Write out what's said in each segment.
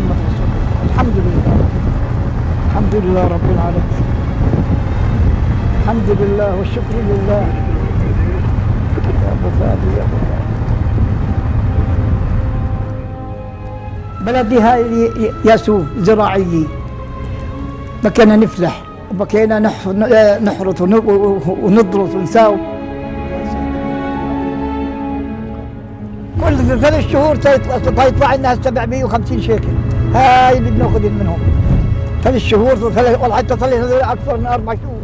محمد رسول الله. الحمد لله، الحمد لله رب العالمين، الحمد لله والشكر لله. يا أبو فادي يا أبو فادي، بلدي هاي ياسوف زراعية، بكينا نفلح وبكينا نحرث ونضرس ونساوي. كل 3 شهور تطلع لنا 750 شيكل، هاي اللي بناخذ منهم 3 شهور، والله حتى صار اكثر من 4 شهور.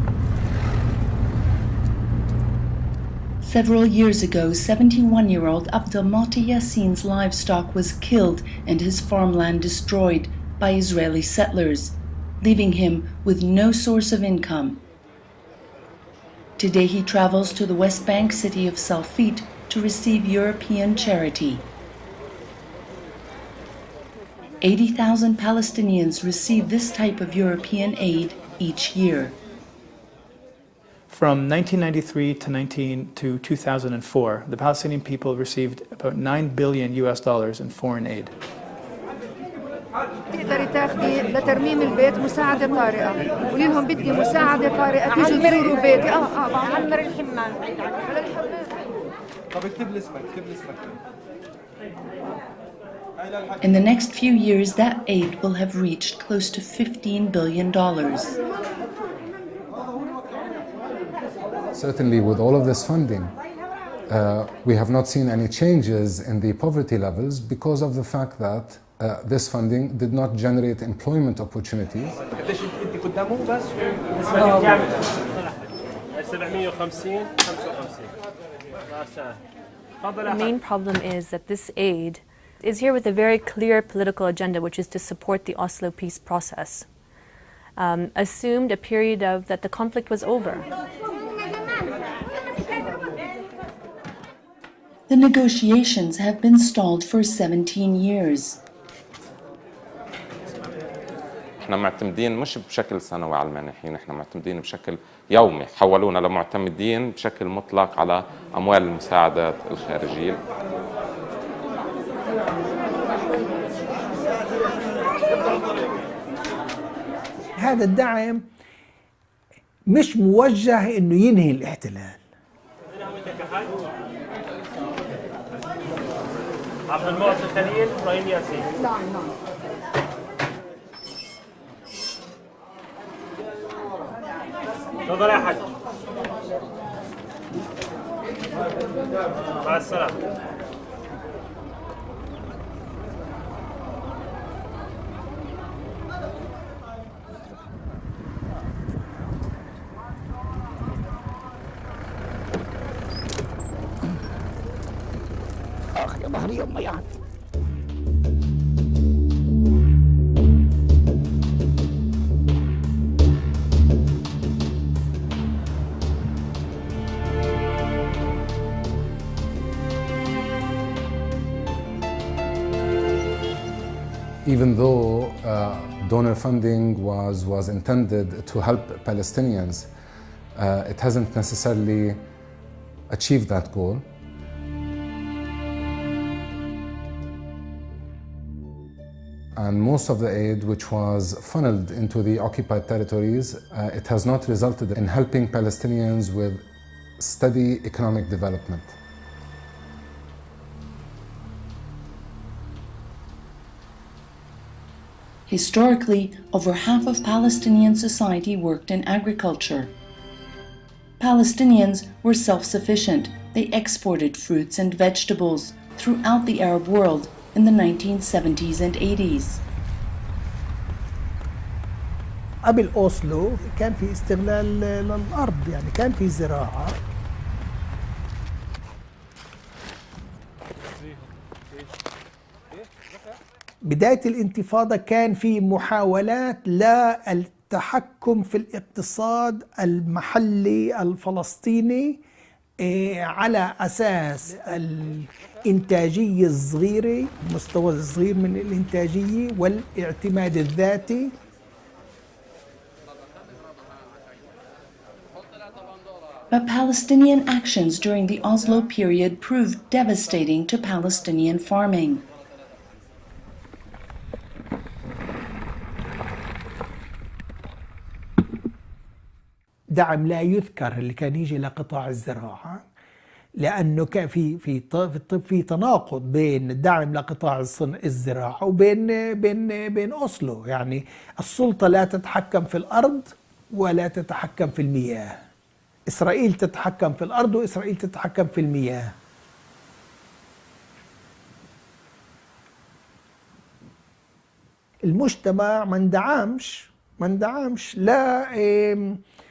Several years ago, 71-year-old Abdelmati Yassin's livestock was killed and his farmland destroyed by Israeli settlers, leaving him with no source of income. Today he travels to the West Bank city of Salfit to receive European charity. 80,000 Palestinians receive this type of European aid each year. From 1993 to 2004, the Palestinian people received about $9 billion in foreign aid. تقدري تاخدي لترميم البيت مساعدة طارئة، قولي لهم بدي مساعدة طارئة تيجوا تزوروا بيتي. بعمر الحمام. طب اكتب اسمك، اكتب اسمك. In the next few years, that aid will have reached close to $15 billion. Certainly, with all of this funding, we have not seen any changes in the poverty levels because of the fact that this funding did not generate employment opportunities. The main problem is that this aid is here with a very clear political agenda, which is to support the Oslo peace process. Assumed a period of that the conflict was over. The negotiations have been stalled for 17 years. احنا معتمدين مش بشكل سنوي على المانحين، احنا معتمدين بشكل يومي، حولونا لمعتمدين بشكل مطلق على اموال المساعدات الخارجيه. هذا الدعم مش موجه انه ينهي الاحتلال. عبد المعطي خليل، ابراهيم ياسين. نعم نعم. تفضل يا حاج. مع السلامة. اخ يا ظهري يما يعني. Even though donor funding was intended to help Palestinians, it hasn't necessarily achieved that goal. And most of the aid which was funneled into the occupied territories, it has not resulted in helping Palestinians with steady economic development. Historically, over half of Palestinian society worked in agriculture. Palestinians were self-sufficient. They exported fruits and vegetables throughout the Arab world in the 1970s and 80s. قبل أوسلو كان في استغلال للأرض، يعني كان في زراعة. بداية الانتفاضة كان في محاولات للتحكم في الاقتصاد المحلي الفلسطيني على أساس الإنتاجية الصغيرة، المستوى الصغير من الإنتاجية والاعتماد الذاتي. But Palestinian actions during the Oslo period proved devastating to Palestinian farming. دعم لا يذكر اللي كان يجي لقطاع الزراعة، لأنه كان في تناقض بين الدعم لقطاع الزراعة وبين أوسلو. يعني السلطة لا تتحكم في الأرض ولا تتحكم في المياه. إسرائيل تتحكم في الأرض وإسرائيل تتحكم في المياه. المجتمع ما اندعمش لا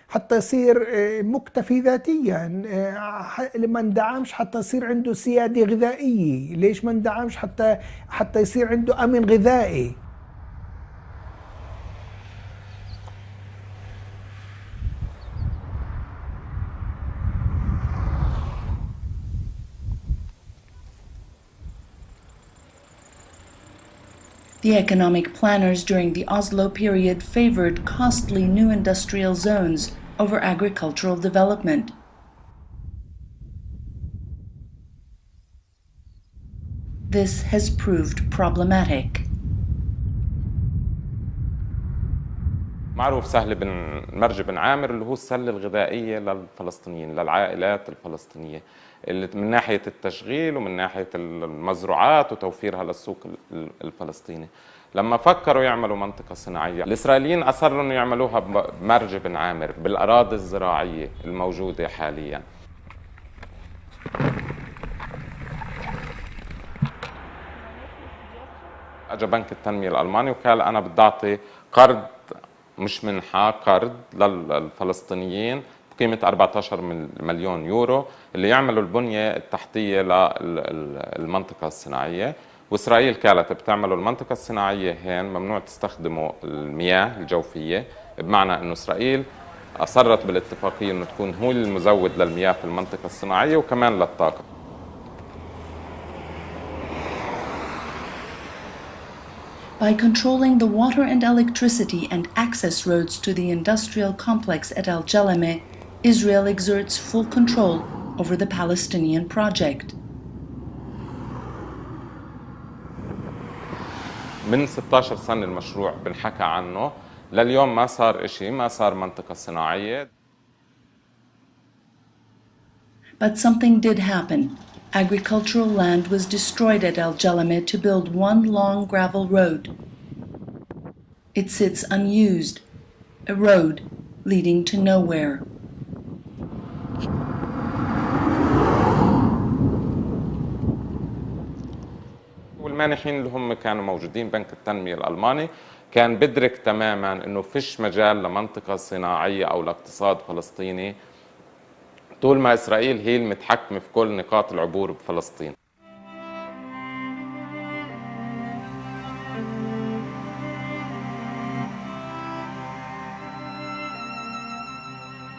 حتى يصير مكتفي ذاتيا، ما اندعمش حتى يصير عنده سيادة غذائية. ليش ما اندعمش؟ حتى يصير عنده أمن غذائي. The economic planners during the Oslo period favored costly new industrial zones over agricultural development. This has proved problematic. معروف سهل بن مرج بن عامر اللي هو السلة الغذائية للفلسطينيين، للعائلات الفلسطينية، اللي من ناحية التشغيل ومن ناحية المزروعات وتوفيرها للسوق الفلسطيني. لما فكروا يعملوا منطقة صناعية، الإسرائيليين أصروا إنه يعملوها بمرج بن عامر بالأراضي الزراعية الموجودة حالياً. أجا بنك التنمية الألماني وقال أنا بدي أعطي قرض، مش منحة، قرض للفلسطينيين بقيمة 14 مليون يورو اللي يعملوا البنية التحتية للمنطقة الصناعية. وإسرائيل قالت بتعملوا المنطقة الصناعية هين ممنوع تستخدموا المياه الجوفية، بمعنى أنه إسرائيل أصرت بالاتفاقية أنه تكون هو المزود للمياه في المنطقة الصناعية وكمان للطاقة. By controlling the water and electricity and access roads to the industrial complex at Al-Jalameh, Israel exerts full control over the Palestinian project. من 16 سنة المشروع بنحكى عنه، لليوم ما صار إشي، ما صار منطقة صناعية. But something did happen. Agricultural land was destroyed at Al-Jalameh to build one long gravel road. It sits unused, a road leading to nowhere. والمانحين اللي هم كانوا موجودين بنك التنمية الألماني كان بدرك تماماً إنه فيش مجال لمنطقة صناعية أو لاقتصاد فلسطيني طول ما إسرائيل هي المتحكمة في كل نقاط العبور بفلسطين.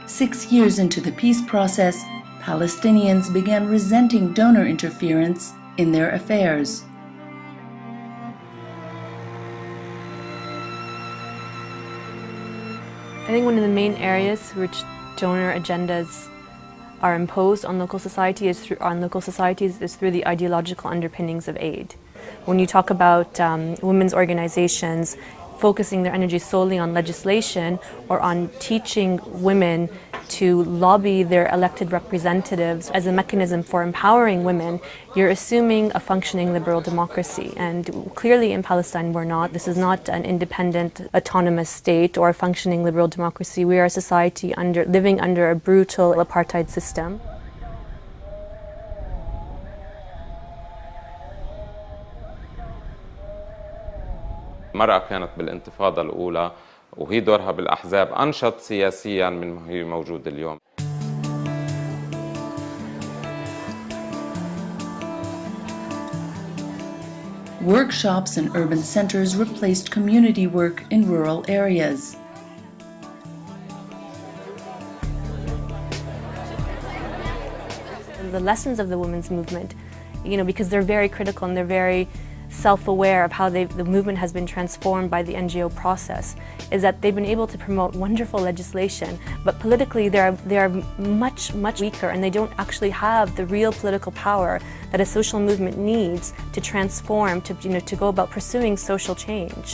Six years into the peace process, Palestinians began resenting donor interference in their affairs. I think one of the main areas which donor agendas are imposed on local societies is through the ideological underpinnings of aid. When you talk about women's organizations focusing their energy solely on legislation or on teaching women to lobby their elected representatives as a mechanism for empowering women, you're assuming a functioning liberal democracy. And clearly in Palestine we're not. This is not an independent, autonomous state or a functioning liberal democracy. We are a society living under a brutal apartheid system. المرأة كانت بالانتفاضة الأولى وهي دورها بالأحزاب أنشط سياسياً من ما هي موجودة اليوم. Workshops in urban centers replaced community work in rural areas. The lessons of the women's movement, because they're very critical and they're very self-aware of how the movement has been transformed by the NGO process, is that they've been able to promote wonderful legislation, but politically they are much weaker, and they don't actually have the real political power that a social movement needs to transform, to go about pursuing social change.